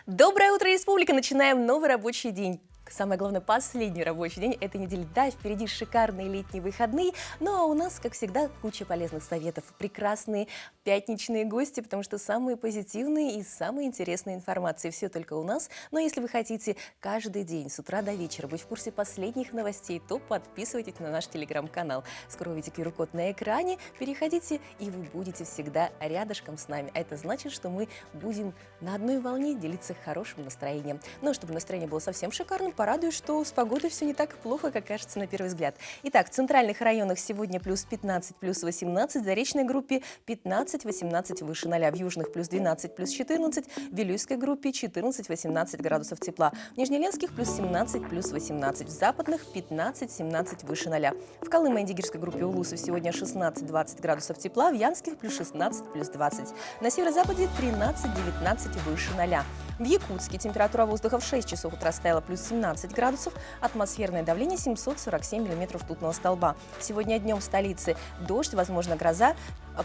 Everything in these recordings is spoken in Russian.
Доброе утро, республика! Начинаем новый рабочий день. Самое главное, последний рабочий день этой недели. Да, впереди шикарные летние выходные, ну а у нас, как всегда, куча полезных советов, прекрасные пятничные гости, потому что самые позитивные и самые интересные информации. Все только у нас. Но если вы хотите каждый день с утра до вечера быть в курсе последних новостей, то подписывайтесь на наш телеграм-канал. Скоро увидите QR-код на экране, переходите, и вы будете всегда рядышком с нами. А это значит, что мы будем на одной волне делиться хорошим настроением. Но чтобы настроение было совсем шикарным, порадуюсь, что с погодой все не так плохо, как кажется на первый взгляд. Итак, в центральных районах сегодня плюс 15, плюс 18, в Заречной группе 15-18 выше 0, в южных плюс 12, плюс 14, в Вилюйской группе 14-18 градусов тепла, в Нижнеленских плюс 17, плюс 18, в западных 15-17 выше 0. В Колымо-Индигирской группе Улусов сегодня 16-20 градусов тепла, в Янских плюс 16, плюс 20. На северо-западе 13-19 выше 0. В Якутске температура воздуха в 6 часов утра стояла плюс 17 градусов, атмосферное давление 747 миллиметров ртутного столба. Сегодня днем в столице дождь, возможно гроза,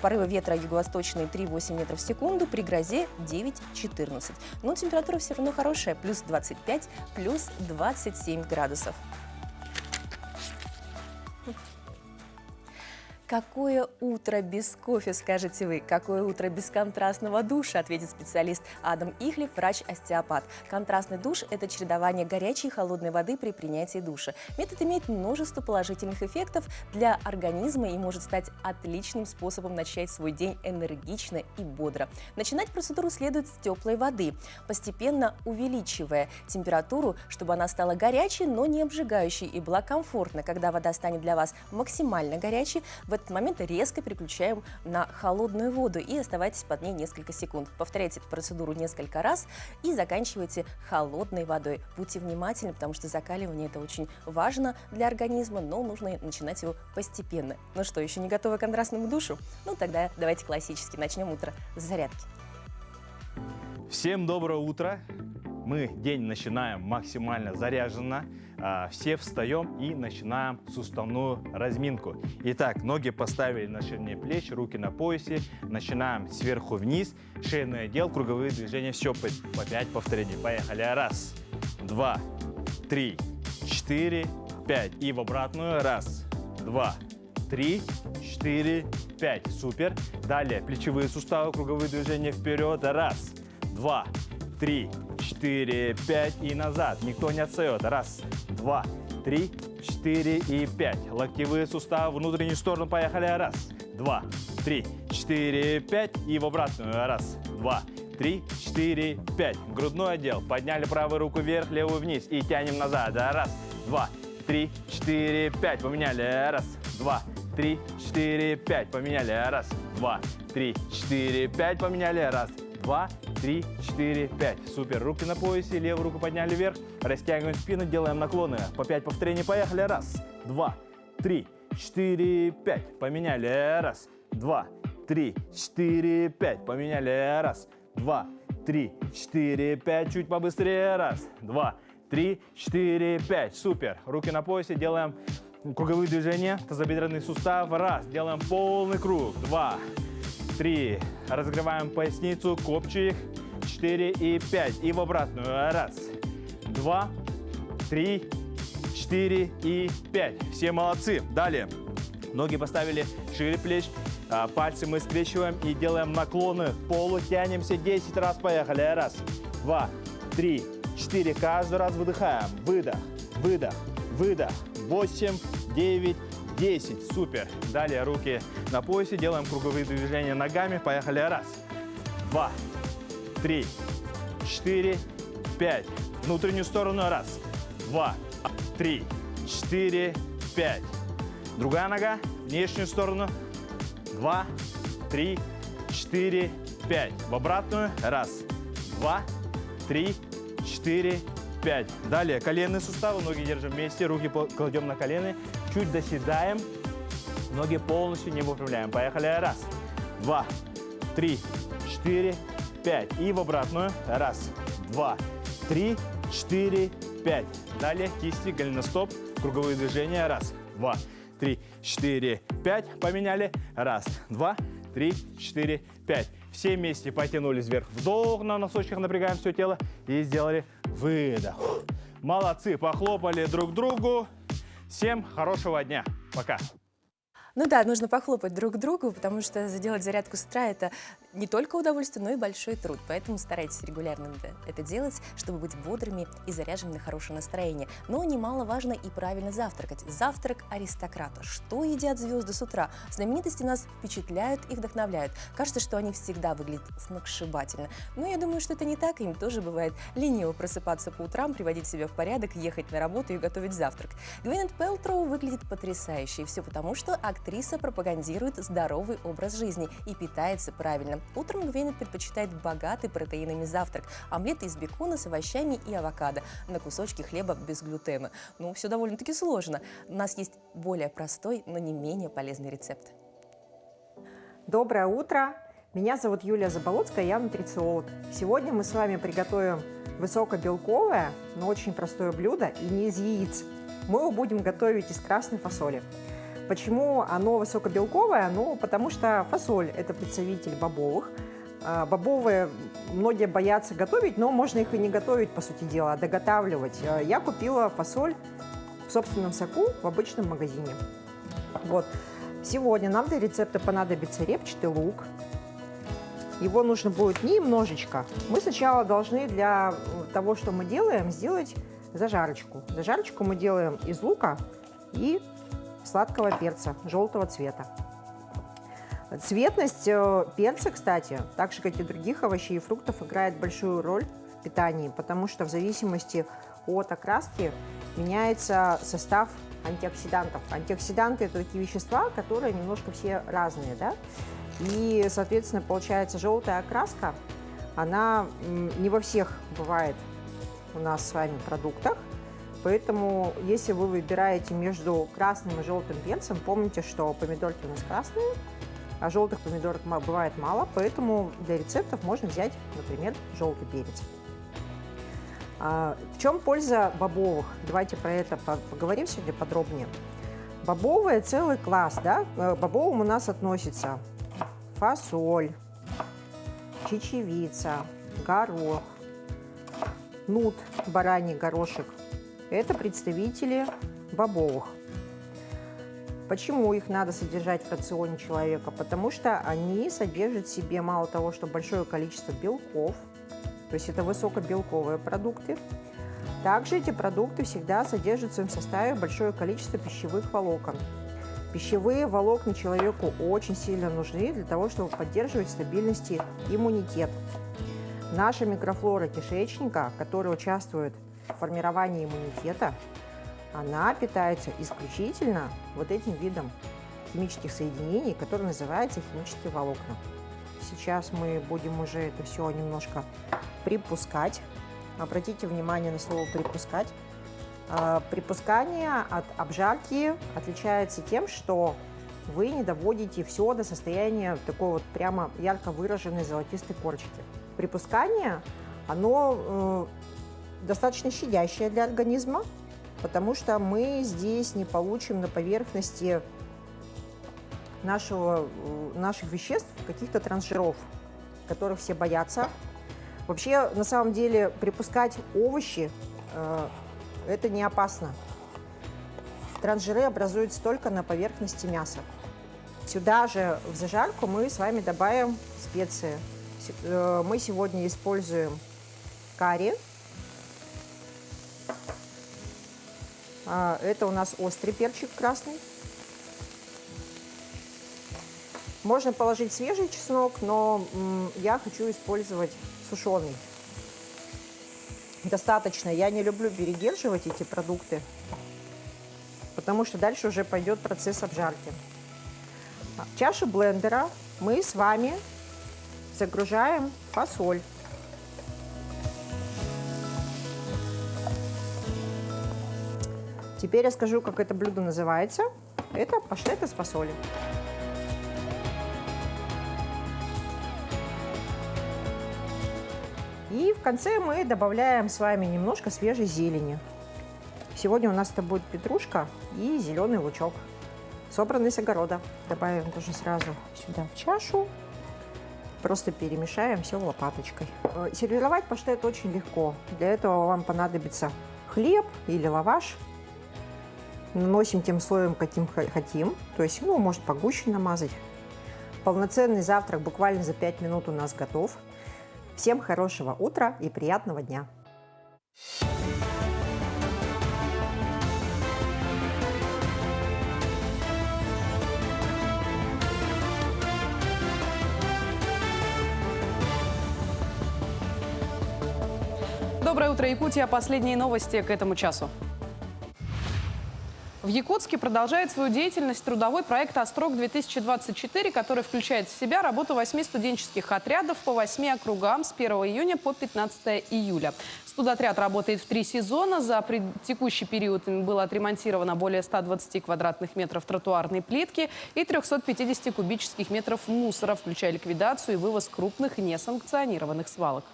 порывы ветра юго-восточные 3,8 метров в секунду, при грозе 9-14. Но температура все равно хорошая, плюс 25, плюс 27 градусов. Какое утро без кофе, скажете вы? Какое утро без контрастного душа, ответит специалист Адам Ихлев, врач-остеопат. Контрастный душ – это чередование горячей и холодной воды при принятии душа. Метод имеет множество положительных эффектов для организма и может стать отличным способом начать свой день энергично и бодро. Начинать процедуру следует с теплой воды, постепенно увеличивая температуру, чтобы она стала горячей, но не обжигающей и была комфортна. Когда вода станет для вас максимально горячей, в этот момент резко переключаем на холодную воду и оставайтесь под ней несколько секунд. Повторяйте эту процедуру несколько раз и заканчивайте холодной водой. Будьте внимательны, потому что закаливание – это очень важно для организма, но нужно начинать его постепенно. Ну что, еще не готовы к контрастному душу? Ну тогда давайте классически начнем утро с зарядки. Всем доброе утро! Мы день начинаем максимально заряженно. Все встаем и начинаем суставную разминку. Итак, ноги поставили на ширине плеч, руки на поясе. Начинаем сверху вниз. Шейный отдел, круговые движения. Все по 5 повторений. Поехали. Раз, два, три, 4, 5. И в обратную. Раз, два, три, 4, 5. Супер. Далее плечевые суставы, круговые движения вперед. Раз, два, три, 4, 5 и назад. Никто не отстает. Раз, два, три, 4 и 5. Локтевые суставы, внутреннюю сторону. Поехали. Раз, два, три, 4, 5 и в обратную. Раз, два, три, 4, 5. Грудной отдел. Подняли правую руку вверх, левую вниз и тянем назад. Раз, два, три, 4, 5. Поменяли. Раз, два, три, 4, 5. Поменяли. Раз, два, три, 4, 5. Поменяли. Раз, два, 3, 4, 5. Супер. Руки на поясе, левую руку подняли вверх. Растягиваем спину, делаем наклоны. По 5 повторений. Поехали. Раз, два, три, 4, 5. Поменяли. Раз, два, три, 4, 5. Поменяли. Раз, два, три, 4, 5. Чуть побыстрее. Раз, два, три, 4, 5. Супер. Руки на поясе, делаем круговые движения. Тазобедренный сустав. Раз. Делаем полный круг. Два, 3. Разогреваем поясницу, копчик. 4 и 5. И в обратную. Раз, два, три, 4 и 5. Все молодцы. Далее. Ноги поставили шире плеч. Пальцы мы скрещиваем и делаем наклоны к полу. Тянемся 10 раз. Поехали. Раз, два, три, 4. Каждый раз выдыхаем. Выдох, выдох, выдох. 8, 9, 10. Супер. Далее руки на поясе. Делаем круговые движения ногами. Поехали. Раз, два, три, 4, 5. Внутреннюю сторону. Раз, два, три, 4, 5. Другая нога. Внешнюю сторону. 2, 3, 4, 5. В обратную. Раз, два, три, 4, 5. Далее коленные суставы. Ноги держим вместе. Руки кладем на колени. Чуть доседаем. Ноги полностью не выпрямляем. Поехали. Раз, два, три, 4, 5. И в обратную. Раз, два, три, 4, 5. Далее кисти, голеностоп, круговые движения. Раз, два, три, 4, 5. Поменяли. Раз, два, три, 4, 5. Все вместе потянулись вверх. Вдох, на носочках напрягаем все тело. И сделали выдох. Молодцы, похлопали друг другу. Всем хорошего дня. Пока. Ну да, нужно похлопать друг другу, потому что сделать зарядку с утра – это не только удовольствие, но и большой труд. Поэтому старайтесь регулярно это делать, чтобы быть бодрыми и заряженными на хорошее настроение. Но немаловажно и правильно завтракать. Завтрак аристократа. Что едят звезды с утра? Знаменитости нас впечатляют и вдохновляют. Кажется, что они всегда выглядят сногсшибательно. Но я думаю, что это не так. Им тоже бывает лениво просыпаться по утрам, приводить себя в порядок, ехать на работу и готовить завтрак. Гвинет Пэлтроу выглядит потрясающе. И все потому, что актриса пропагандирует здоровый образ жизни и питается правильно. Утром Гвинет предпочитает богатый протеинами завтрак, омлеты из бекона с овощами и авокадо, на кусочки хлеба без глютена. Ну, все довольно-таки сложно. У нас есть более простой, но не менее полезный рецепт. Доброе утро! Меня зовут Юлия Заболоцкая, я нутрициолог. Сегодня мы с вами приготовим высокобелковое, но очень простое блюдо и не из яиц. Мы его будем готовить из красной фасоли. Почему оно высокобелковое? Ну, потому что фасоль – это представитель бобовых. Бобовые многие боятся готовить, но можно их и не готовить, по сути дела, а доготавливать. Я купила фасоль в собственном соку в обычном магазине. Вот. Сегодня нам для рецепта понадобится репчатый лук. Его нужно будет немножечко. Мы сначала должны для того, что мы делаем, сделать зажарочку. Зажарочку мы делаем из лука и сладкого перца желтого цвета. Цветность перца, кстати, так же, как и других овощей и фруктов, играет большую роль в питании, потому что в зависимости от окраски меняется состав антиоксидантов. Антиоксиданты – это такие вещества, которые немножко все разные, да? И, соответственно, получается желтая окраска, она не во всех бывает у нас с вами продуктах. Поэтому, если вы выбираете между красным и желтым перцем, помните, что помидорки у нас красные, а желтых помидорок бывает мало, поэтому для рецептов можно взять, например, желтый перец. В чем польза бобовых? Давайте про это поговорим сегодня подробнее. Бобовые – целый класс, да? К бобовым у нас относится фасоль, чечевица, горох, нут, бараний горошек. Это представители бобовых. Почему их надо содержать в рационе человека? Потому что они содержат в себе мало того, что большое количество белков, то есть это высокобелковые продукты. Также эти продукты всегда содержат в своем составе большое количество пищевых волокон. Пищевые волокна человеку очень сильно нужны для того, чтобы поддерживать стабильность иммунитет. Наша микрофлора кишечника, которая участвует в формировании иммунитета, она питается исключительно вот этим видом химических соединений, который называется химические волокна. Сейчас мы будем уже это все немножко припускать. Обратите внимание на слово «припускать». Припускание от обжарки отличается тем, что вы не доводите все до состояния такой вот прямо ярко выраженной золотистой корочки. Припускание, оно достаточно щадящее для организма, потому что мы здесь не получим на поверхности наших веществ каких-то трансжиров, которых все боятся. Вообще, на самом деле, припускать овощи это не опасно. Трансжиры образуются только на поверхности мяса. Сюда же в зажарку мы с вами добавим специи. Мы сегодня используем карри. Это у нас острый перчик красный. Можно положить свежий чеснок, но я хочу использовать сушеный. Достаточно. Я не люблю передерживать эти продукты, потому что дальше уже пойдет процесс обжарки. В чашу блендера мы с вами загружаем фасоль. Теперь я скажу, как это блюдо называется. Это паштет из фасоли. И в конце мы добавляем с вами немножко свежей зелени. Сегодня у нас это будет петрушка и зеленый лучок, собранный с огорода. Добавим тоже сразу сюда в чашу. Просто перемешаем все лопаточкой. Сервировать паштет очень легко. Для этого вам понадобится хлеб или лаваш. Наносим тем слоем, каким хотим. То есть, может погуще намазать. Полноценный завтрак буквально за 5 минут у нас готов. Всем хорошего утра и приятного дня! Доброе утро, Якутия. Последние новости к этому часу. В Якутске продолжает свою деятельность трудовой проект «Острог-2024», который включает в себя работу 8 студенческих отрядов по 8 округам с 1 июня по 15 июля. Студотряд работает в 3 сезона. За текущий период им было отремонтировано более 120 квадратных метров тротуарной плитки и 350 кубических метров мусора, включая ликвидацию и вывоз крупных несанкционированных свалок.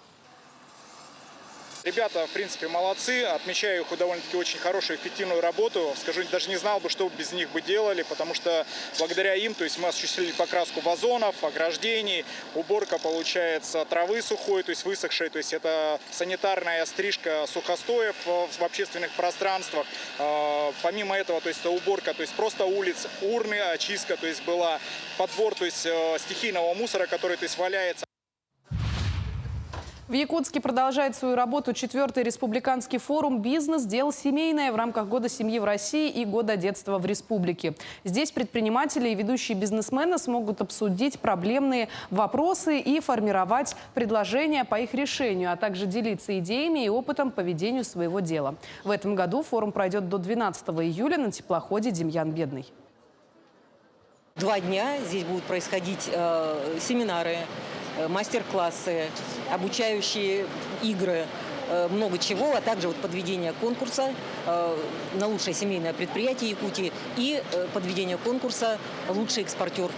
Ребята, в принципе, молодцы. Отмечаю их довольно-таки очень хорошую, эффективную работу. Скажу, даже не знал бы, что без них бы делали, потому что благодаря им, то есть мы осуществили покраску вазонов, ограждений, уборка, получается, травы сухой, то есть высохшей, то есть это санитарная стрижка сухостоев в общественных пространствах. Помимо этого, то есть это уборка, то есть просто улиц, урны, очистка, то есть была подбор, то есть стихийного мусора, который, то есть валяется. В Якутске продолжает свою работу 4-й республиканский форум «Бизнес. Дело семейное» в рамках Года семьи в России и Года детства в республике. Здесь предприниматели и ведущие бизнесмены смогут обсудить проблемные вопросы и формировать предложения по их решению, а также делиться идеями и опытом по ведению своего дела. В этом году форум пройдет до 12 июля на теплоходе «Демьян-Бедный». 2 дня здесь будут происходить семинары, мастер-классы, обучающие игры, много чего, а также подведение конкурса на лучшее семейное предприятие Якутии и подведение конкурса «Лучший экспортер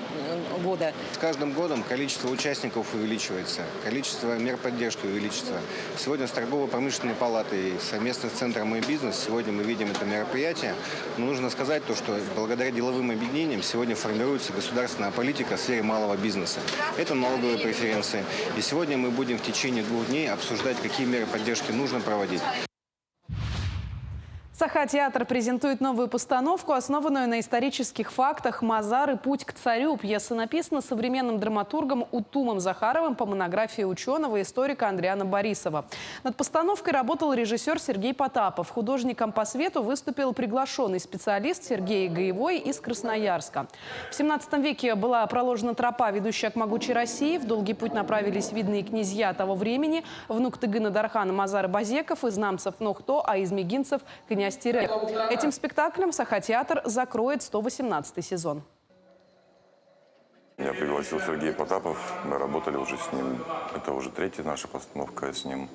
года». С каждым годом количество участников увеличивается, количество мер поддержки увеличится. Сегодня с торгово-промышленной палатой, совместно с Центром «Мой бизнес» сегодня мы видим это мероприятие. Но нужно сказать то, что благодаря деловым объединениям сегодня формируется государственная политика в сфере малого бизнеса. Это налоговые преференции. И сегодня мы будем в течение 2 дней обсуждать, какие меры поддержки нужно проводить. Саха-театр презентует новую постановку, основанную на исторических фактах «Мазар и путь к царю». Пьеса написана современным драматургом Утумом Захаровым по монографии ученого и историка Андриана Борисова. Над постановкой работал режиссер Сергей Потапов. Художником по свету выступил приглашенный специалист Сергей Гаевой из Красноярска. В 17 веке была проложена тропа, ведущая к могучей России. В долгий путь направились видные князья того времени: внук Тыгына Дархана Мазар Базеков, из намцев Нохто, а из мегинцев князь Тирек. Этим спектаклем Саха-театр закроет 118-й сезон. Я пригласил Сергея Потапов. Мы работали уже с ним. Это уже 3-я наша постановка с ним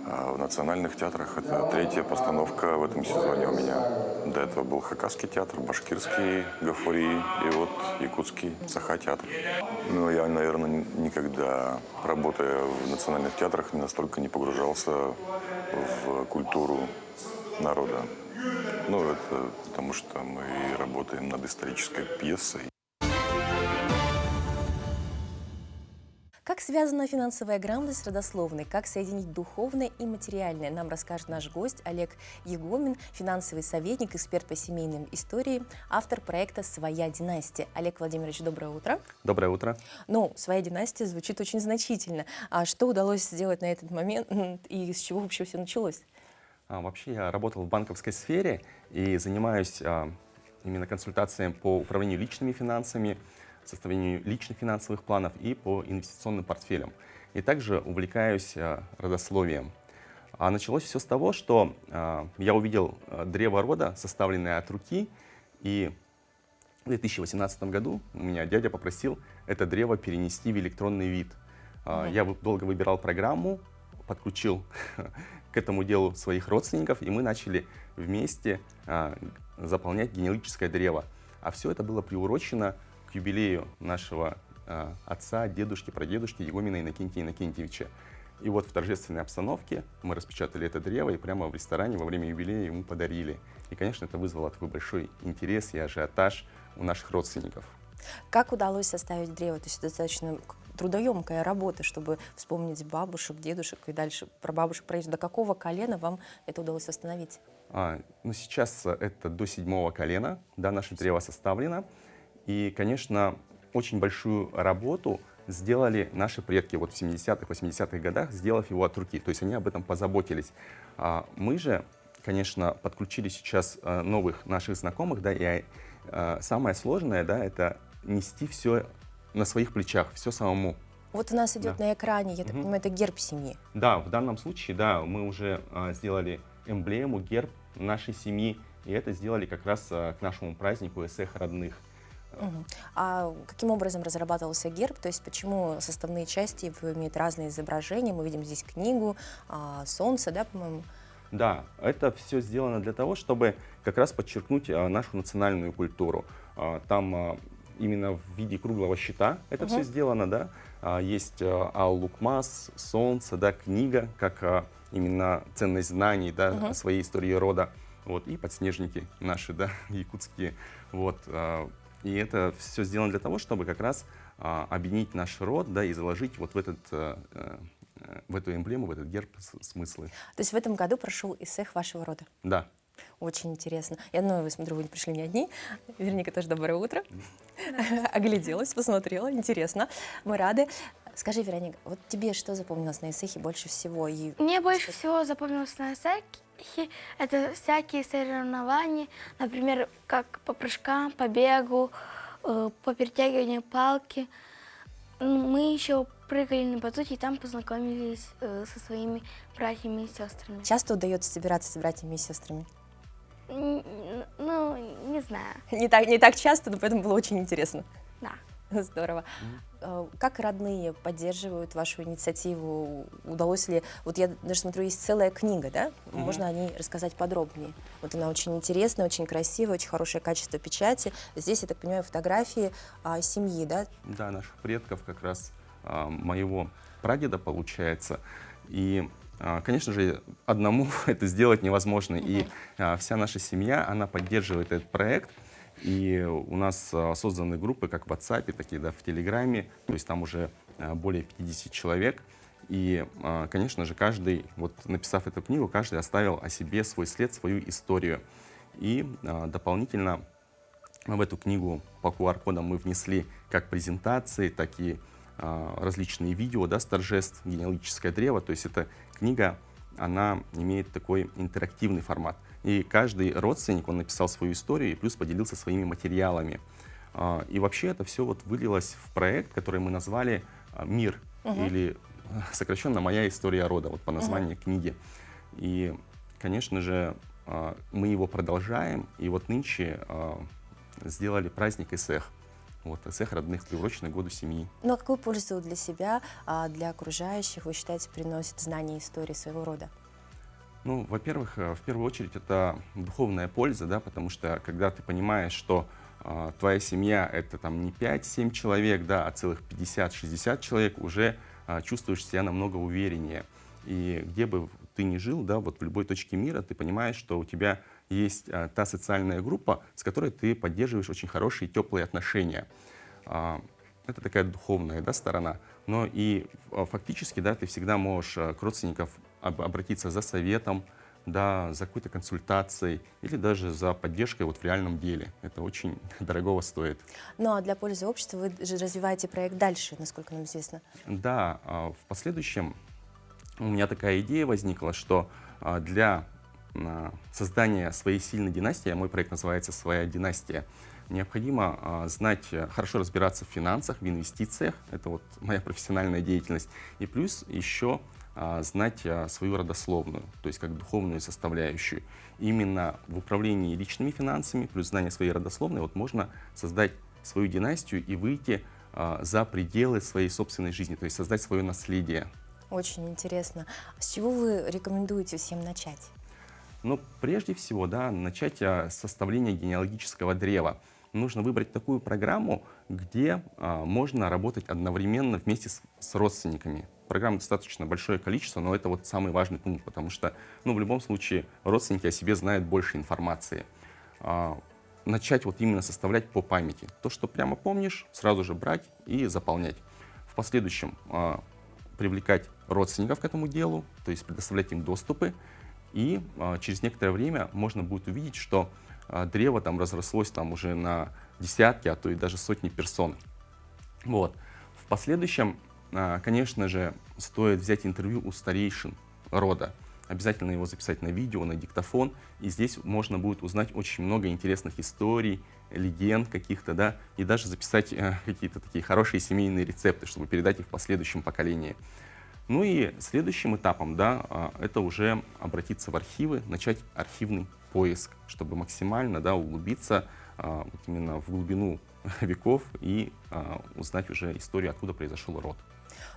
в национальных театрах. Это 3-я постановка в этом сезоне у меня. До этого был Хакасский театр, Башкирский, Гафури и якутский Саха-театр. Но я, наверное, никогда, работая в национальных театрах, настолько не погружался в культуру народа. Это потому что мы работаем над исторической пьесой. Как связана финансовая грамотность с родословной? Как соединить духовное и материальное? Нам расскажет наш гость Олег Егомин, финансовый советник, эксперт по семейным историям, автор проекта «Своя династия». Олег Владимирович, доброе утро. Доброе утро. «Своя династия» звучит очень значительно. А что удалось сделать на этот момент и с чего вообще все началось? Вообще я работал в банковской сфере и занимаюсь именно консультацией по управлению личными финансами, составлению личных финансовых планов и по инвестиционным портфелям. И также увлекаюсь родословием. Началось все с того, что я увидел древо рода, составленное от руки, и в 2018 году у меня дядя попросил это древо перенести в электронный вид. Я долго выбирал программу, подключил к этому делу своих родственников, и мы начали вместе заполнять генеалогическое древо. А все это было приурочено к юбилею нашего отца, дедушки, прадедушки Егомина Иннокентия Иннокентьевича. И вот в торжественной обстановке мы распечатали это древо и прямо в ресторане во время юбилея ему подарили. И, конечно, это вызвало такой большой интерес и ажиотаж у наших родственников. Как удалось составить древо? То есть достаточно трудоемкая работа, чтобы вспомнить бабушек, дедушек и дальше про бабушек пройти. До какого колена вам это удалось восстановить? Ну, сейчас это до 7-го колена, да, наше древо составлено. И, конечно, очень большую работу сделали наши предки вот в 70-х, 80-х годах, сделав его от руки. То есть они об этом позаботились. Мы же, конечно, подключили сейчас новых наших знакомых, да, и самое сложное, да, это нести все на своих плечах, все самому. Вот у нас идет Да. на экране, я так понимаю, это герб семьи. Да, в данном случае, да, мы уже сделали эмблему, герб нашей семьи, и это сделали как раз к нашему празднику ЭСЭХ родных. Мгм. А каким образом разрабатывался герб? То есть почему составные части имеют разные изображения? Мы видим здесь книгу, солнце, да, по-моему? Да, это все сделано для того, чтобы как раз подчеркнуть нашу национальную культуру. Там именно в виде круглого щита это все сделано, да. Есть Ал-Лукмас, солнце, да, книга, как именно ценность знаний, да, о своей истории рода. Вот, и подснежники наши, да, якутские. Вот, и это все сделано для того, чтобы как раз объединить наш род, да, и заложить вот в эту эмблему, в этот герб смыслы. То есть в этом году прошел ИСЭХ вашего рода. Да. Очень интересно. Я думаю, вы, смотрю, вы не пришли не одни. Вероника, тоже доброе утро. Огляделась, посмотрела. Интересно. Мы рады. Скажи, Вероника, вот тебе что запомнилось на ИСЭХе больше всего? И Мне больше всего запомнилось на ИСЭХе это всякие соревнования, например, как по прыжкам, по бегу, по перетягиванию палки. Мы еще прыгали на батуте и там познакомились со своими братьями и сестрами. часто удается собираться с братьями и сестрами? Ну, не знаю. Не так часто, но поэтому было очень интересно. Да. Здорово. Как родные поддерживают вашу инициативу? Удалось ли... Вот я даже смотрю, есть целая книга, да? Можно о ней рассказать подробнее. Вот она очень интересная, очень красивая, очень хорошее качество печати. Здесь, я так понимаю, фотографии семьи, да? Да, наших предков, как раз моего прадеда, получается. И, конечно же, одному это сделать невозможно. И вся наша семья, она поддерживает этот проект. И у нас созданы группы как в WhatsApp, так и да, в Телеграме. То есть там уже более 50 человек. И, конечно же, каждый, вот написав эту книгу, каждый оставил о себе свой след, свою историю. И дополнительно в эту книгу по QR-кодам мы внесли как презентации, так и различные видео, да, с торжеств «Генеалогическое древо». То есть эта книга, она имеет такой интерактивный формат. И каждый родственник, он написал свою историю и плюс поделился своими материалами. И вообще это все вот вылилось в проект, который мы назвали «Мир», или сокращенно «Моя история рода», вот по названию книги. И, конечно же, мы его продолжаем, и вот нынче сделали праздник ИСЭХ. Вот, ИСЭХ родных, приуроченный к году семьи. Ну а какую пользу для себя, для окружающих, вы считаете, приносит знание истории своего рода? Ну, во-первых, в первую очередь это духовная польза, да, потому что когда ты понимаешь, что твоя семья это там не 5-7 человек, да, а целых 50-60 человек, уже чувствуешь себя намного увереннее. И где бы ты ни жил, да, вот в любой точке мира, ты понимаешь, что у тебя есть та социальная группа, с которой ты поддерживаешь очень хорошие теплые отношения. Это такая духовная, да, сторона. Но и фактически, да, ты всегда можешь к родственникам обратиться за советом, да, за какой-то консультацией или даже за поддержкой вот в реальном деле. Это очень дорогого стоит. Ну а для пользы общества вы же развиваете проект дальше, насколько нам известно. Да, в последующем у меня такая идея возникла, что для создания своей сильной династии, мой проект называется «Своя династия», необходимо знать, хорошо разбираться в финансах, в инвестициях, это вот моя профессиональная деятельность, и плюс еще знать свою родословную, то есть как духовную составляющую. Именно в управлении личными финансами, плюс знание своей родословной, вот можно создать свою династию и выйти за пределы своей собственной жизни, то есть создать свое наследие. Очень интересно. С чего вы рекомендуете всем начать? Ну, прежде всего, да, начать с составления генеалогического древа. Нужно выбрать такую программу, где можно работать одновременно вместе с родственниками. Программ достаточно большое количество, но это вот самый важный пункт, потому что, ну, в любом случае, родственники о себе знают больше информации. Начать вот именно составлять по памяти. То, что прямо помнишь, сразу же брать и заполнять. В последующем привлекать родственников к этому делу, то есть предоставлять им доступы. И через некоторое время можно будет увидеть, что древо там разрослось там уже на десятки, а то и даже сотни персон. Вот. В последующем, конечно же, стоит взять интервью у старейшин рода. Обязательно его записать на видео, на диктофон. И здесь можно будет узнать очень много интересных историй, легенд каких-то, да, и даже записать какие-то такие хорошие семейные рецепты, чтобы передать их в последующем поколении. Ну и следующим этапом, да, это уже обратиться в архивы, начать архивный поиск, чтобы максимально, да, углубиться вот именно в глубину веков и узнать уже историю, откуда произошел род.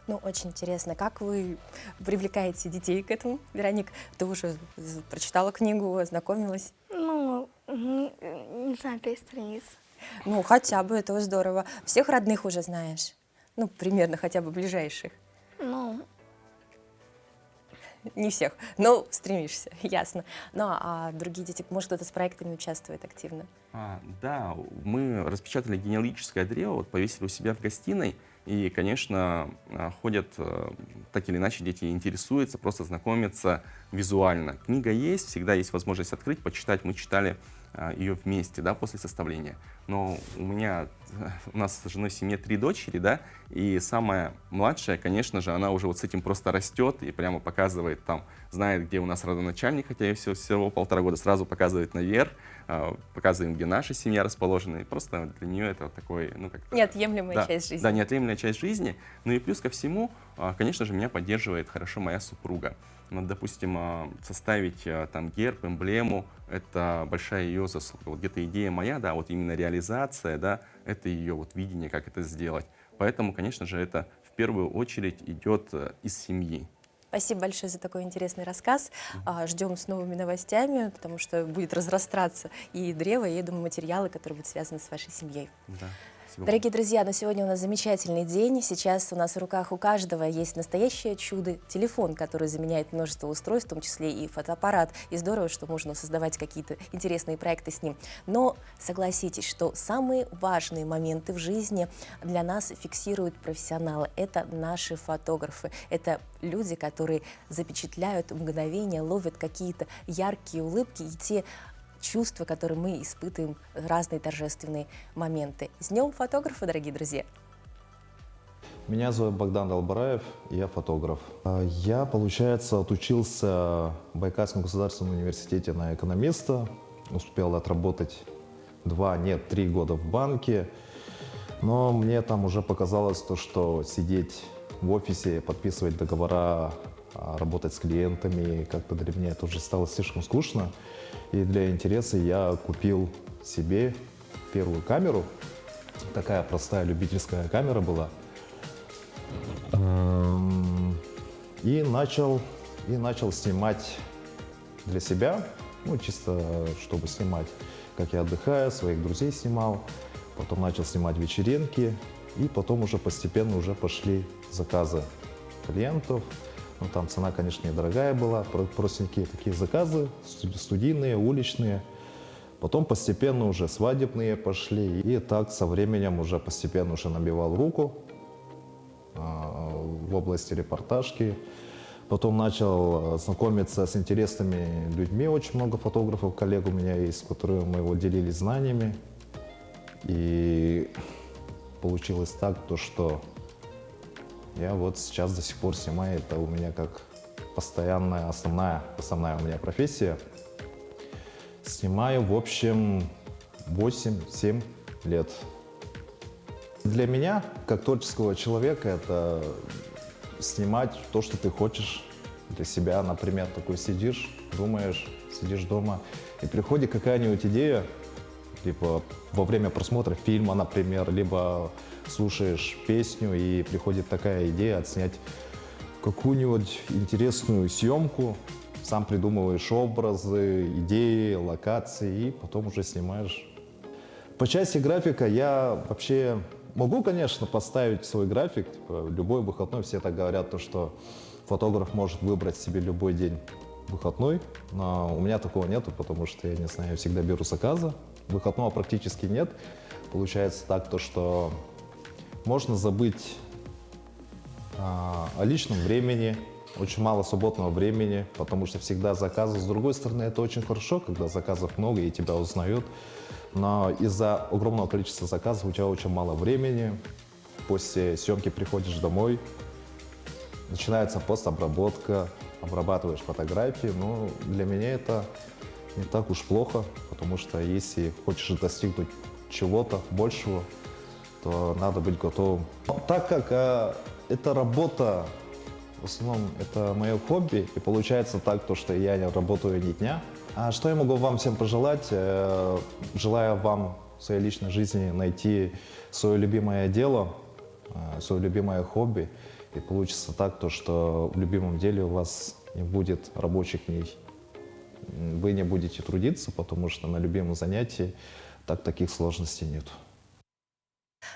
Ну, очень интересно, как вы привлекаете детей к этому? Вероник, ты уже прочитала книгу, ознакомилась? Ну, не знаю, 5 страниц. Ну, хотя бы, это здорово. Всех родных уже знаешь? Ну, примерно, хотя бы ближайших. Ну, Не всех, но стремишься, ясно. Ну, а другие дети, может, кто-то с проектами участвует активно? Да, мы распечатали генеалогическое древо, вот, повесили у себя в гостиной, и, конечно, ходят, так или иначе, дети интересуются, просто знакомятся визуально. Книга есть, всегда есть возможность открыть, почитать. Мы читали ее вместе, да, после составления. Но у нас с женой в семье 3 дочери, да, и самая младшая, конечно же, она уже вот с этим просто растет и прямо показывает там, знает, где у нас родоначальник, хотя ей всего 1,5 года, сразу показывает наверх, показываем, где наша семья расположена, и просто для нее это вот такой, ну, как-то... Неотъемлемая часть жизни. Да, неотъемлемая часть жизни. Ну и плюс ко всему, конечно же, меня поддерживает хорошо моя супруга. Ну, допустим, составить там герб, эмблему, это большая ее заслуга. Вот где-то идея моя, да, вот именно реализация, да, это ее вот видение, как это сделать. Поэтому, конечно же, это в первую очередь идет из семьи. Спасибо большое за такой интересный рассказ. Ждем с новыми новостями, потому что будет разрастаться и древо, и, я думаю, материалы, которые будут связаны с вашей семьей. Да. Дорогие друзья, на сегодня у нас замечательный день. Сейчас у нас в руках у каждого есть настоящее чудо. Телефон, который заменяет множество устройств, в том числе и фотоаппарат. И здорово, что можно создавать какие-то интересные проекты с ним. Но согласитесь, что самые важные моменты в жизни для нас фиксируют профессионалы. Это наши фотографы. Это люди, которые запечатляют мгновения, ловят какие-то яркие улыбки и те чувства, которые мы испытываем в разные торжественные моменты. С днем фотографа, дорогие друзья! Меня зовут Богдан Долбараев, я фотограф. Я, получается, отучился в Байкальском государственном университете на экономиста. Успел отработать 3 года в банке. Но мне там уже показалось то, что сидеть в офисе, подписывать договора, работать с клиентами, как-то для меня это уже стало слишком скучно. И для интереса я купил себе первую камеру. Такая простая любительская камера была. И начал снимать для себя, ну, чисто чтобы снимать, как я отдыхаю, своих друзей снимал. Потом начал снимать вечеринки. И потом уже постепенно уже пошли заказы клиентов. Ну, там цена, конечно, недорогая была, простенькие такие заказы, студийные, уличные. Потом постепенно уже свадебные пошли. И так со временем уже постепенно уже набивал руку в области репортажки. Потом начал знакомиться с интересными людьми. Очень много фотографов, коллег у меня есть, с которыми мы вот делились знаниями. И получилось так, то, что я вот сейчас до сих пор снимаю, это у меня как постоянная, основная у меня профессия. Снимаю, в общем, 8-7 лет. Для меня, как творческого человека, это снимать то, что ты хочешь для себя. Например, такой сидишь, думаешь, сидишь дома, и приходит какая-нибудь идея, либо во время просмотра фильма, например, либо слушаешь песню, и приходит такая идея отснять какую-нибудь интересную съемку, сам придумываешь образы, идеи, локации, и потом уже снимаешь. По части графика я вообще могу, конечно, поставить свой график, типа, любой выходной, все так говорят, то, что фотограф может выбрать себе любой день выходной, но у меня такого нету, потому что, я не знаю, я всегда беру заказы, выходного практически нет. Получается так, то, что можно забыть о личном времени, очень мало свободного времени, потому что всегда заказы. С другой стороны, это очень хорошо, когда заказов много и тебя узнают, но из-за огромного количества заказов у тебя очень мало времени. После съемки приходишь домой, начинается постобработка, обрабатываешь фотографии. Но для меня это не так уж плохо, потому что если хочешь достигнуть чего-то большего, то надо быть готовым. Так как эта работа, в основном, это мое хобби, и получается так, то, что я не работаю ни дня. А что я могу вам всем пожелать? Желаю вам в своей личной жизни найти свое любимое дело, свое любимое хобби, и получится так, то, что в любимом деле у вас не будет рабочих дней. Вы не будете трудиться, потому что на любимом занятии таких сложностей нет.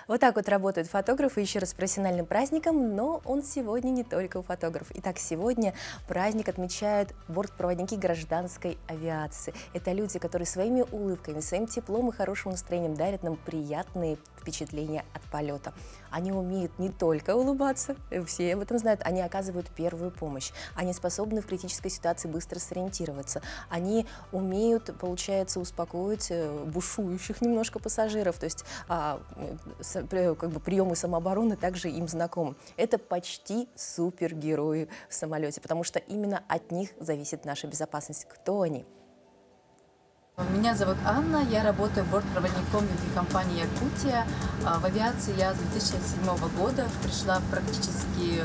Вот так вот работают фотографы, еще раз с профессиональным праздником, но он сегодня не только у фотографов. Итак, сегодня праздник отмечают бортпроводники гражданской авиации. Это люди, которые своими улыбками, своим теплом и хорошим настроением дарят нам приятные впечатления от полета. Они умеют не только улыбаться, все об этом знают, они оказывают первую помощь. Они способны в критической ситуации быстро сориентироваться. Они умеют, получается, успокоить бушующих немножко пассажиров, то есть как бы приемы самообороны также им знакомы. Это почти супергерои в самолете, потому что именно от них зависит наша безопасность. Кто они? Меня зовут Анна, я работаю бортпроводником авиакомпании «Якутия». В авиации я с 2007 года, пришла практически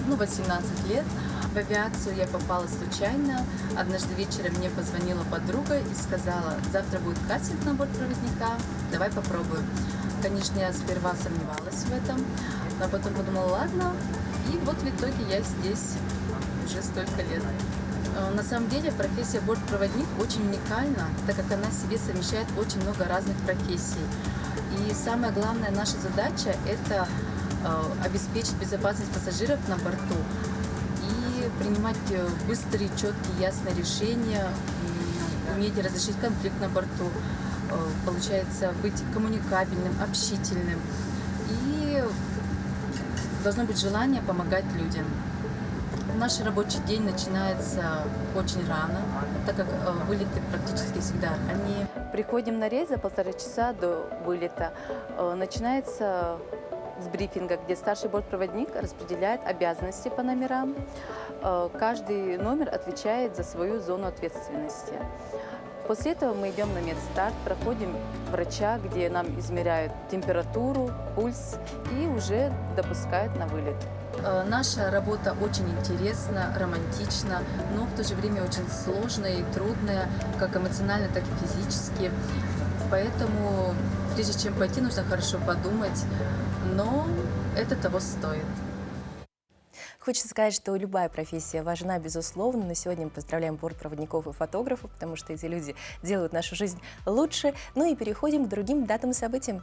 18 лет. В авиацию я попала случайно. Однажды вечером мне позвонила подруга и сказала: завтра будет кастинг на бортпроводника, давай попробуем. Конечно, я сперва сомневалась в этом, но потом подумала, ладно, и вот в итоге я здесь уже столько лет. На самом деле профессия бортпроводник очень уникальна, так как она в себе совмещает очень много разных профессий. И самая главная наша задача – это обеспечить безопасность пассажиров на борту и принимать быстрые, четкие, ясные решения, уметь разрешить конфликт на борту, получается быть коммуникабельным, общительным. И должно быть желание помогать людям. Наш рабочий день начинается очень рано, так как вылеты практически всегда ранние. Приходим на рейс за 1,5 часа до вылета. Начинается с брифинга, где старший бортпроводник распределяет обязанности по номерам. Каждый номер отвечает за свою зону ответственности. После этого мы идем на медстарт, проходим врача, где нам измеряют температуру, пульс и уже допускают на вылет. Наша работа очень интересна, романтична, но в то же время очень сложная и трудная, как эмоционально, так и физически. Поэтому, прежде чем пойти, нужно хорошо подумать, но это того стоит. Хочется сказать, что любая профессия важна, безусловно, но сегодня мы поздравляем бортпроводников и фотографов, потому что эти люди делают нашу жизнь лучше. Ну и переходим к другим датам и событиям.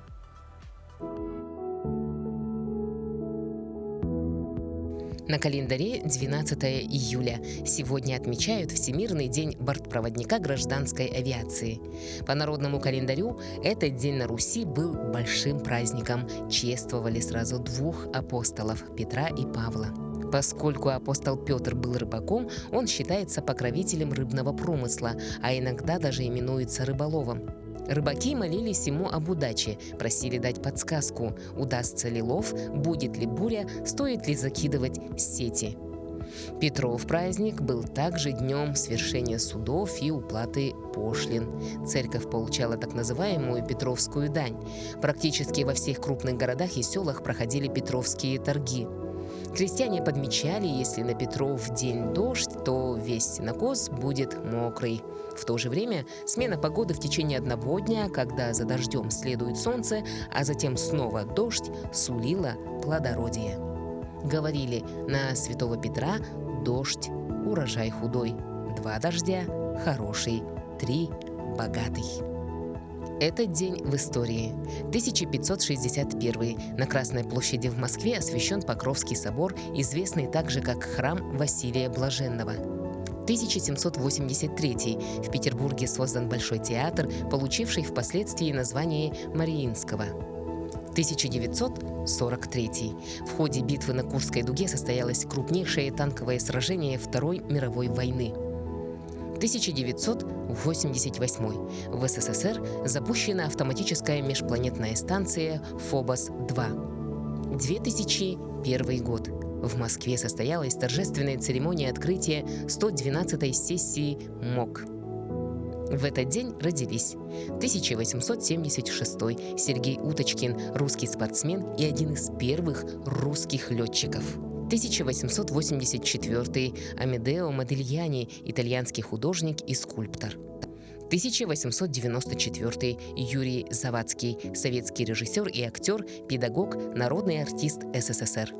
На календаре 12 июля. Сегодня отмечают Всемирный день бортпроводника гражданской авиации. По народному календарю этот день на Руси был большим праздником. Чествовали сразу 2 апостолов – Петра и Павла. Поскольку апостол Петр был рыбаком, он считается покровителем рыбного промысла, а иногда даже именуется рыболовом. Рыбаки молились ему об удаче, просили дать подсказку, удастся ли лов, будет ли буря, стоит ли закидывать сети. Петров праздник был также днем свершения судов и уплаты пошлин. Церковь получала так называемую Петровскую дань. Практически во всех крупных городах и селах проходили Петровские торги. Крестьяне подмечали, если на Петров день дождь, то весь сенокос будет мокрый. В то же время смена погоды в течение одного дня, когда за дождем следует солнце, а затем снова дождь, сулила плодородие. Говорили, на Святого Петра дождь, урожай худой, 2 дождя – хороший, 3 – богатый. Этот день в истории. 1561 на Красной площади в Москве освящен Покровский собор, известный также как Храм Василия Блаженного. 1783 в Петербурге создан Большой театр, получивший впоследствии название Мариинского. 1943. В ходе битвы на Курской дуге состоялось крупнейшее танковое сражение Второй мировой войны. 1988. В СССР запущена автоматическая межпланетная станция «Фобос-2». 2001 год. В Москве состоялась торжественная церемония открытия 112-й сессии МОК. В этот день родились 1876 Сергей Уточкин, русский спортсмен и один из первых русских летчиков. 1884 Амедео Модильяни, итальянский художник и скульптор. 1894 Юрий Завадский, советский режиссер и актер, педагог, народный артист СССР.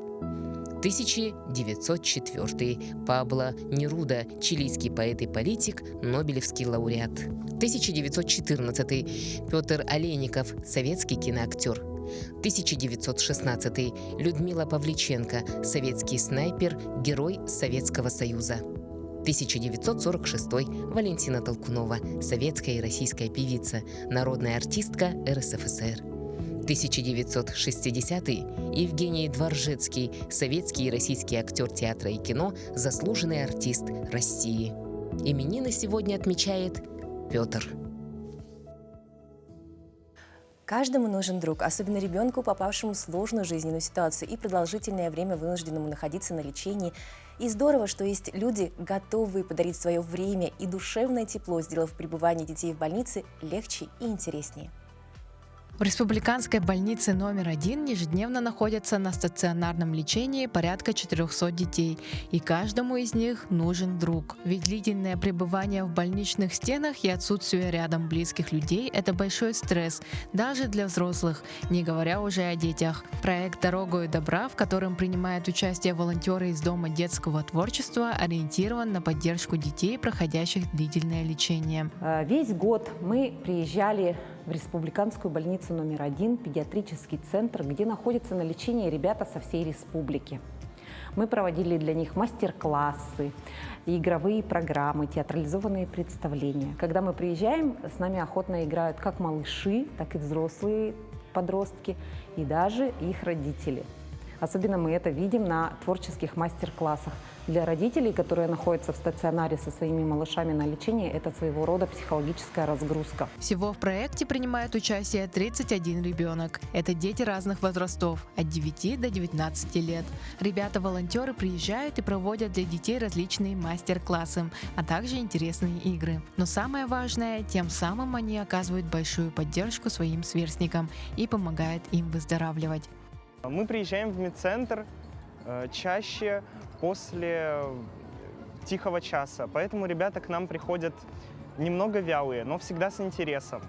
1904 Пабло Неруда, чилийский поэт и политик, нобелевский лауреат. 1914 Петр Олейников, советский киноактер. 1916 Людмила Павличенко, советский снайпер, герой Советского Союза. 1946 Валентина Толкунова, советская и российская певица, народная артистка РСФСР. 1960 Евгений Дворжецкий, советский и российский актер театра и кино, заслуженный артист России. Именины сегодня отмечает Петр. Каждому нужен друг, особенно ребенку, попавшему в сложную жизненную ситуацию и продолжительное время вынужденному находиться на лечении. И здорово, что есть люди, готовые подарить свое время и душевное тепло, сделав пребывание детей в больнице легче и интереснее. В республиканской больнице номер 1 ежедневно находятся на стационарном лечении порядка 400 детей, и каждому из них нужен друг. Ведь длительное пребывание в больничных стенах и отсутствие рядом близких людей – это большой стресс, даже для взрослых, не говоря уже о детях. Проект «Дорогою добра», в котором принимают участие волонтеры из Дома детского творчества, ориентирован на поддержку детей, проходящих длительное лечение. Весь год мы приезжали в республиканскую больницу номер 1, педиатрический центр, где находятся на лечении ребята со всей республики. Мы проводили для них мастер-классы, игровые программы, театрализованные представления. Когда мы приезжаем, с нами охотно играют как малыши, так и взрослые подростки, и даже их родители. Особенно мы это видим на творческих мастер-классах. Для родителей, которые находятся в стационаре со своими малышами на лечении, это своего рода психологическая разгрузка. Всего в проекте принимает участие 31 ребенок. Это дети разных возрастов, от 9 до 19 лет. Ребята-волонтеры приезжают и проводят для детей различные мастер-классы, а также интересные игры. Но самое важное, тем самым они оказывают большую поддержку своим сверстникам и помогают им выздоравливать. Мы приезжаем в медцентр чаще после тихого часа, поэтому ребята к нам приходят немного вялые, но всегда с интересом.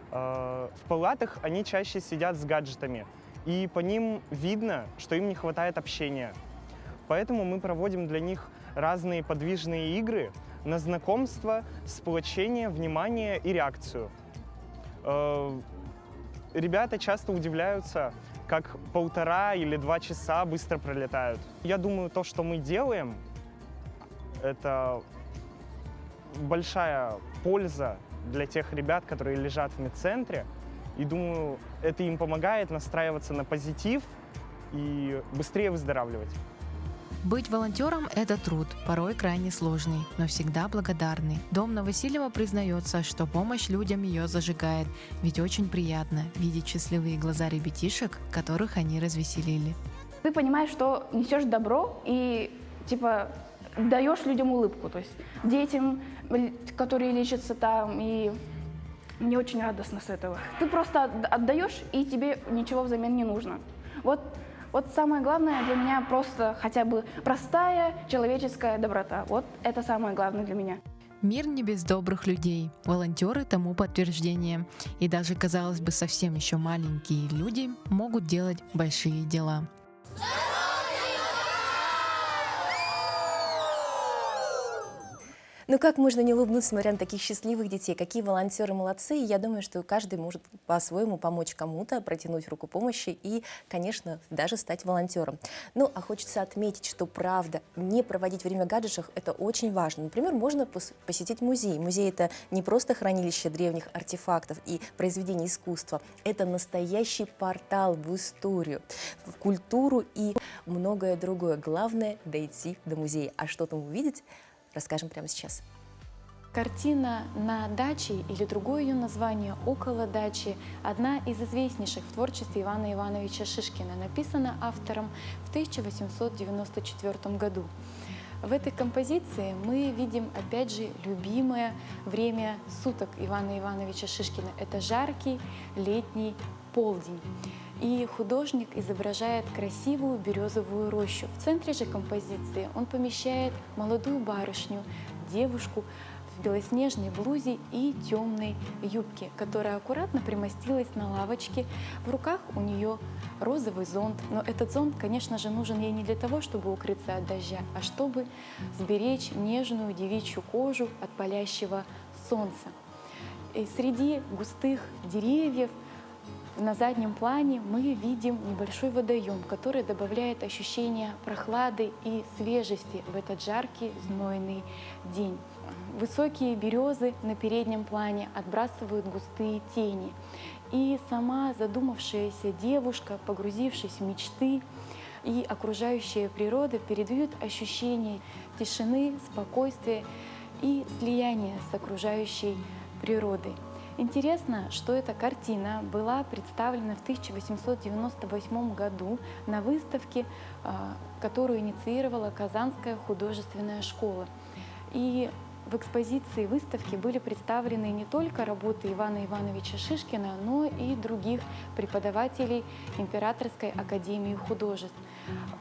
В палатах они чаще сидят с гаджетами, и по ним видно, что им не хватает общения. Поэтому мы проводим для них разные подвижные игры на знакомство, сплочение, внимание и реакцию. Ребята часто удивляются, как 1,5 или 2 часа быстро пролетают. Я думаю, то, что мы делаем, это большая польза для тех ребят, которые лежат в медцентре. И думаю, это им помогает настраиваться на позитив и быстрее выздоравливать. Быть волонтером – это труд, порой крайне сложный, но всегда благодарный. Дом Новосилева признается, что помощь людям ее зажигает, ведь очень приятно видеть счастливые глаза ребятишек, которых они развеселили. Ты понимаешь, что несешь добро и даешь людям улыбку, то есть детям, которые лечатся там, и мне очень радостно с этого. Ты просто отдаешь, и тебе ничего взамен не нужно. Вот самое главное для меня просто хотя бы простая человеческая доброта. Вот это самое главное для меня. Мир не без добрых людей. Волонтеры тому подтверждение. И даже, казалось бы, совсем еще маленькие люди могут делать большие дела. Ну как можно не улыбнуться, смотря на таких счастливых детей? Какие волонтеры молодцы. И я думаю, что каждый может по-своему помочь кому-то, протянуть руку помощи и, конечно, даже стать волонтером. Ну, а хочется отметить, что правда, не проводить время в гаджетах – это очень важно. Например, можно посетить музей. Музей – это не просто хранилище древних артефактов и произведений искусства. Это настоящий портал в историю, в культуру и многое другое. Главное – дойти до музея. А что там увидеть, расскажем прямо сейчас. Картина «На даче» или другое ее название «Около дачи» – одна из известнейших в творчестве Ивана Ивановича Шишкина, написана автором в 1894 году. В этой композиции мы видим, опять же, любимое время суток Ивана Ивановича Шишкина. Это жаркий летний полдень. И художник изображает красивую березовую рощу. В центре же композиции он помещает молодую барышню, девушку в белоснежной блузе и темной юбке, которая аккуратно примостилась на лавочке. В руках у нее розовый зонт. Но этот зонт, конечно же, нужен ей не для того, чтобы укрыться от дождя, а чтобы сберечь нежную девичью кожу от палящего солнца. И среди густых деревьев на заднем плане мы видим небольшой водоем, который добавляет ощущение прохлады и свежести в этот жаркий, знойный день. Высокие березы на переднем плане отбрасывают густые тени. И сама задумавшаяся девушка, погрузившись в мечты, и окружающая природа передают ощущение тишины, спокойствия и слияния с окружающей природой. Интересно, что эта картина была представлена в 1898 году на выставке, которую инициировала Казанская художественная школа. И в экспозиции выставки были представлены не только работы Ивана Ивановича Шишкина, но и других преподавателей Императорской академии художеств.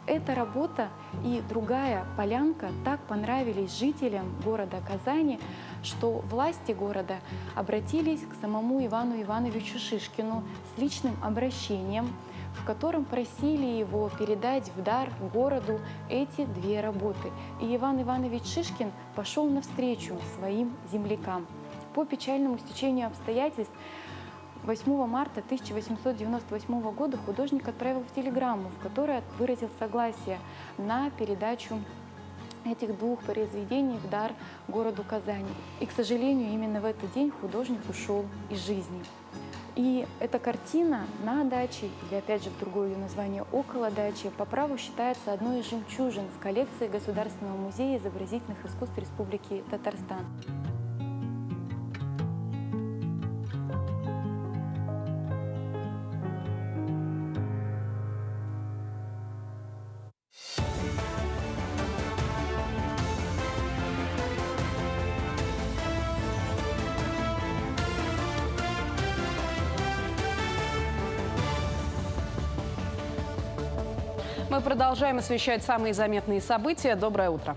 Эта работа и другая «Полянка» так понравились жителям города Казани, что власти города обратились к самому Ивану Ивановичу Шишкину с личным обращением, в котором просили его передать в дар городу эти две работы. И Иван Иванович Шишкин пошел навстречу своим землякам. По печальному стечению обстоятельств 8 марта 1898 года художник отправил в телеграмму, в которой выразил согласие на передачу этих двух произведений в дар городу Казани. И, к сожалению, именно в этот день художник ушел из жизни. И эта картина «На даче», или опять же в другое ее название «Около дачи», по праву считается одной из жемчужин в коллекции Государственного музея изобразительных искусств Республики Татарстан. Мы продолжаем освещать самые заметные события. Доброе утро.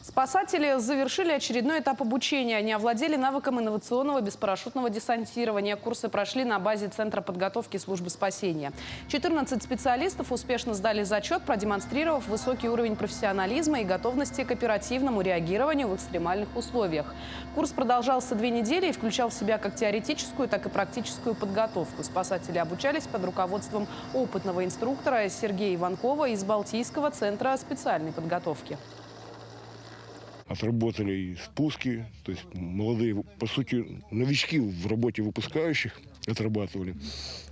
Спасатели завершили очередной этап обучения. Они овладели навыком инновационного беспарашютного десантирования. Курсы прошли на базе Центра подготовки службы спасения. 14 специалистов успешно сдали зачет, продемонстрировав высокий уровень профессионализма и готовности к оперативному реагированию в экстремальных условиях. Курс продолжался 2 недели и включал в себя как теоретическую, так и практическую подготовку. Спасатели обучались под руководством опытного инструктора Сергея Иванкова из Балтийского центра специальной подготовки. Отработали и спуски, то есть молодые, по сути, новички в работе выпускающих отрабатывали.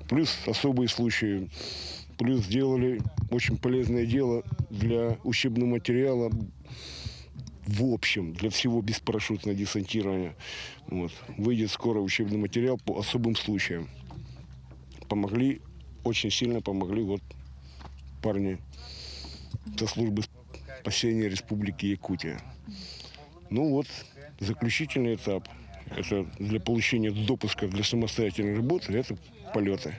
Плюс особые случаи, плюс сделали очень полезное дело для учебного материала в общем, для всего беспарашютного десантирования. Вот. Выйдет скоро учебный материал по особым случаям. Помогли, очень сильно помогли вот парни со службы спасения Республики Якутия. Ну вот, заключительный этап. Это для получения допуска для самостоятельной работы, это полеты.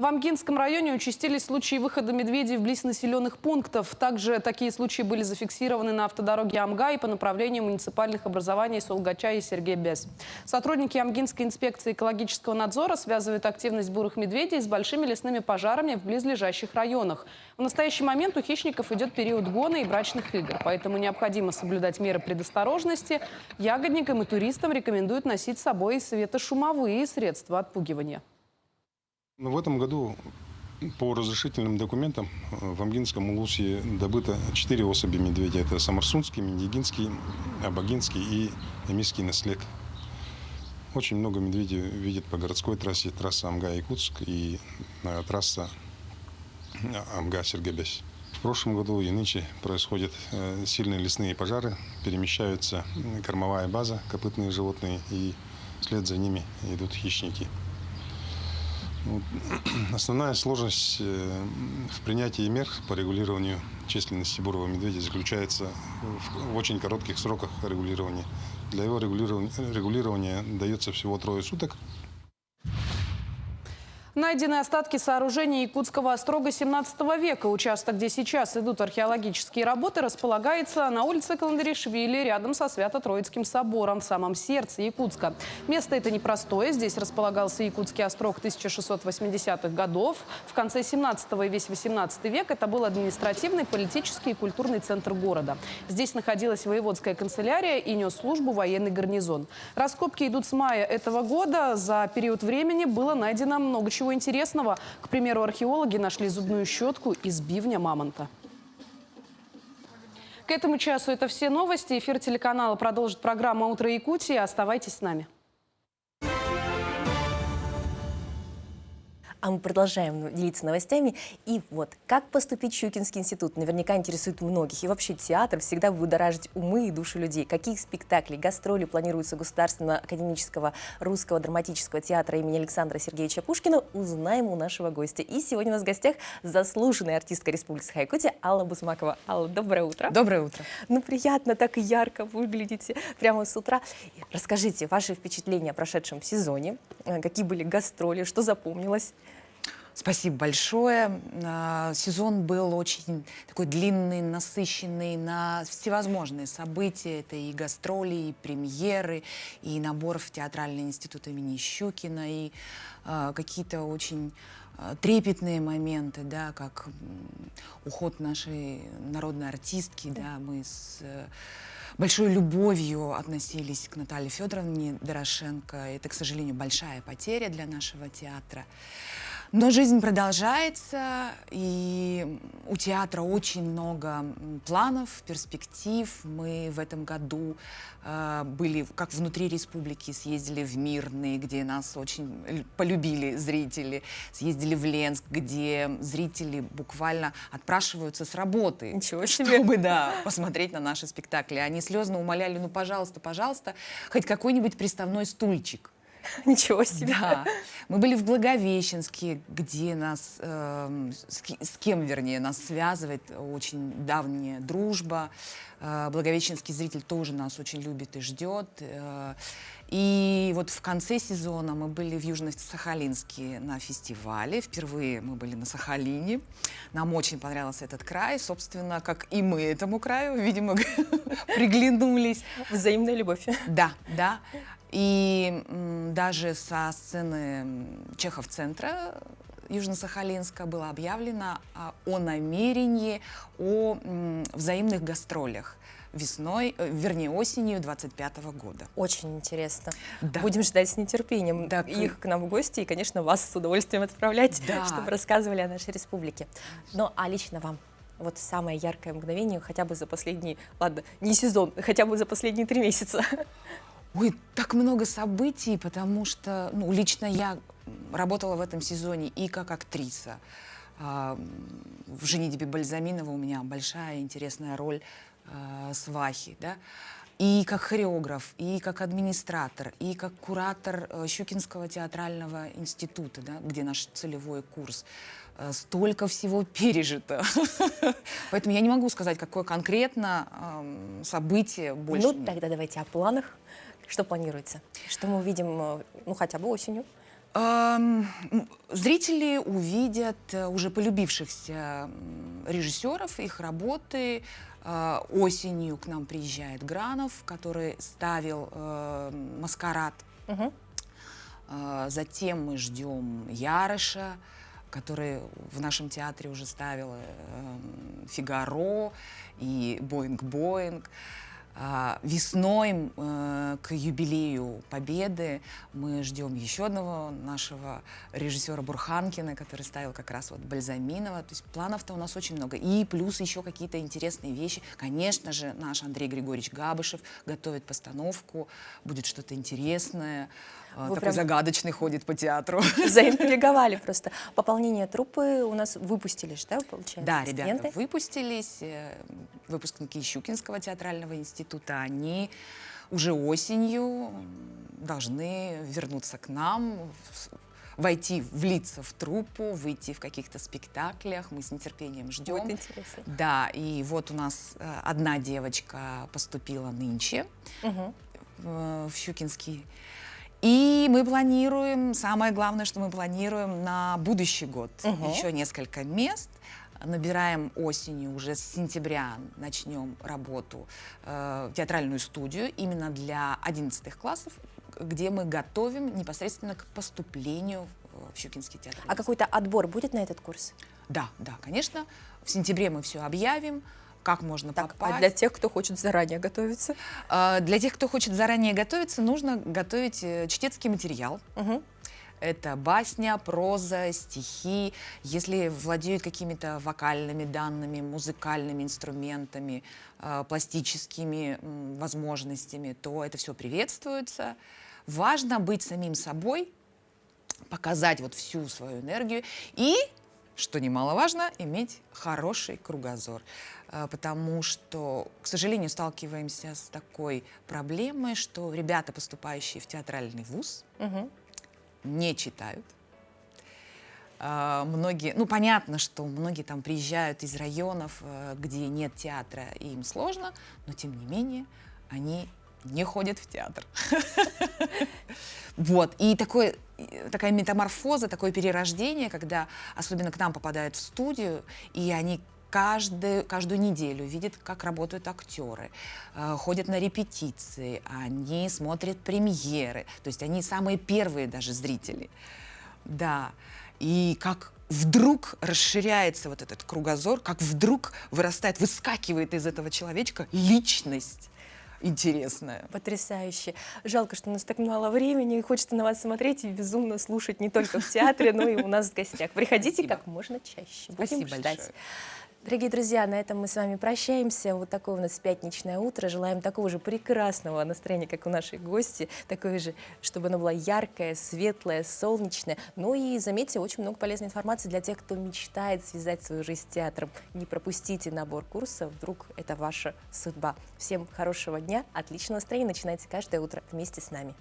В Амгинском районе участились случаи выхода медведей вблизь населенных пунктов. Также такие случаи были зафиксированы на автодороге Амга и по направлению муниципальных образований Солгача и Сергей-Бес. Сотрудники Амгинской инспекции экологического надзора связывают активность бурых медведей с большими лесными пожарами в близлежащих районах. В настоящий момент у хищников идет период гона и брачных игр, поэтому необходимо соблюдать меры предосторожности. Ягодникам и туристам рекомендуют носить с собой светошумовые средства отпугивания. В этом году по разрешительным документам в Амгинском улусе добыто 4 особи медведя. Это Самарсунский, Миндигинский, Абагинский и Эмисский наслед. Очень много медведей видят по городской трассе, трасса Амга-Якутск и трасса Амга-Сергебес. В прошлом году и нынче происходят сильные лесные пожары, перемещаются кормовая база, копытные животные, и вслед за ними идут хищники. Основная сложность в принятии мер по регулированию численности бурого медведя заключается в очень коротких сроках регулирования. Для его регулирования дается всего 3 суток. Найдены остатки сооружения якутского острога 17 века. Участок, где сейчас идут археологические работы, располагается на улице Каландаришвили, рядом со Свято-Троицким собором, в самом сердце Якутска. Место это непростое. Здесь располагался якутский острог 1680-х годов. В конце 17 и весь 18 век это был административный, политический и культурный центр города. Здесь находилась воеводская канцелярия и нес службу военный гарнизон. Раскопки идут с мая этого года. За период времени было найдено много чего интересного. К примеру, археологи нашли зубную щетку из бивня мамонта. К этому часу это все новости. Эфир телеканала продолжит программа «Утро Якутии». Оставайтесь с нами. А мы продолжаем делиться новостями. И вот, как поступить в Щукинский институт, наверняка интересует многих. И вообще театр всегда будет будоражить умы и души людей. Какие спектакли, гастроли планируются Государственного академического русского драматического театра имени Александра Сергеевича Пушкина, узнаем у нашего гостя. И сегодня у нас в гостях заслуженная артистка Республики Саха-Якутия Алла Бусмакова. Алла, доброе утро. Доброе утро. Ну, приятно, так ярко выглядите прямо с утра. Расскажите ваши впечатления о прошедшем сезоне. Какие были гастроли, что запомнилось? Спасибо большое. Сезон был очень такой длинный, насыщенный на всевозможные события. Это и гастроли, и премьеры, и набор в Театральный институт имени Щукина, и какие-то очень трепетные моменты, да, как уход нашей народной артистки. Да, мы с большой любовью относились к Наталье Федоровне Дорошенко. Это, к сожалению, большая потеря для нашего театра. Но жизнь продолжается, и у театра очень много планов, перспектив. Мы в этом году были, как внутри республики, съездили в Мирный, где нас очень полюбили зрители. Съездили в Ленск, где зрители буквально отпрашиваются с работы, чтобы, да, посмотреть на наши спектакли. Они слезно умоляли: ну, пожалуйста, пожалуйста, хоть какой-нибудь приставной стульчик. Ничего себе. Да. Мы были в Благовещенске, где нас, с кем, вернее, нас связывает очень давняя дружба. Благовещенский зритель тоже нас очень любит и ждет. И вот в конце сезона мы были в Южно-Сахалинске на фестивале. Впервые мы были на Сахалине. Нам очень понравился этот край. Собственно, как и мы этому краю, видимо, приглянулись. Взаимная любовь. Да, да. И даже со сцены Чехов-центра Южно-Сахалинска было объявлено о намерении о взаимных гастролях весной, вернее, осенью 2025 года. Очень интересно. Да. Будем ждать с нетерпением их к нам в гости и, конечно, вас с удовольствием отправлять, да, чтобы рассказывали о нашей республике. Ну, а лично вам? Вот самое яркое мгновение хотя бы за последний, ладно, не сезон, хотя бы за последние 3 месяца. Ой, так много событий, потому что, ну, лично я работала в этом сезоне и как актриса. В «Женитьбе Бальзаминова» у меня большая интересная роль свахи, да? И как хореограф, и как администратор, и как куратор Щукинского театрального института, да, где наш целевой курс. Столько всего пережито. Поэтому я не могу сказать, какое конкретно событие больше. Ну, тогда давайте о планах. Что планируется? Что мы увидим, ну, хотя бы осенью? Зрители увидят уже полюбившихся режиссеров, их работы. Осенью к нам приезжает Гранов, который ставил «Маскарад». Затем мы ждем Ярыша, который в нашем театре уже ставил «Фигаро» и «Боинг-Боинг». Весной к юбилею Победы мы ждем еще одного нашего режиссера Бурханкина, который ставил как раз вот Бальзаминова. То есть планов-то у нас очень много. И плюс еще какие-то интересные вещи. Конечно же, наш Андрей Григорьевич Габышев готовит постановку. Будет что-то интересное. Вы Такой прям загадочный ходит по театру. заинтриговали просто. Пополнение труппы у нас выпустились, да, получается? Да, ребята студенты? выпустились, выпускники Щукинского театрального института, они уже осенью должны вернуться к нам, войти, влиться в труппу, выйти в каких-то спектаклях. Мы с нетерпением ждем. Будет интересно. Да, и вот у нас одна девочка поступила нынче в Щукинский. И мы планируем, самое главное, что мы планируем на будущий год еще несколько мест. Набираем осенью, уже с сентября начнем работу, театральную студию именно для 11 классов, где мы готовим непосредственно к поступлению в Щукинский театр. А какой-то отбор будет на этот курс? Да, конечно. В сентябре мы все объявим. Как можно попасть. А для тех, кто хочет заранее готовиться? Для тех, кто хочет заранее готовиться, нужно готовить чтецкий материал. Это басня, проза, стихи. Если владеют какими-то вокальными данными, музыкальными инструментами, пластическими возможностями, то это все приветствуется. Важно быть самим собой, показать вот всю свою энергию и, что немаловажно, иметь хороший кругозор. Потому что, к сожалению, сталкиваемся с такой проблемой, что ребята, поступающие в театральный вуз, не читают. Многие, понятно, что многие там приезжают из районов, где нет театра, и им сложно, но тем не менее они не ходят в театр. Вот. И такая метаморфоза, такое перерождение, когда особенно к нам попадают в студию, и они каждую неделю видят, как работают актеры, ходят на репетиции, они смотрят премьеры, то есть они самые первые даже зрители. Да. И как вдруг расширяется вот этот кругозор, как вдруг выскакивает из этого человечка личность интересная. Потрясающе. Жалко, что у нас так мало времени, и хочется на вас смотреть и безумно слушать не только в театре, но и у нас в гостях. Приходите как можно чаще. Будем Спасибо ждать. большое. Дорогие друзья, на этом мы с вами прощаемся. Вот такое у нас пятничное утро. Желаем такого же прекрасного настроения, как у нашей гости. Такое же, чтобы оно было яркое, светлое, солнечное. Ну и, заметьте, очень много полезной информации для тех, кто мечтает связать свою жизнь с театром. Не пропустите набор курса, вдруг это ваша судьба. Всем хорошего дня, отличного настроения. Начинайте каждое утро вместе с нами.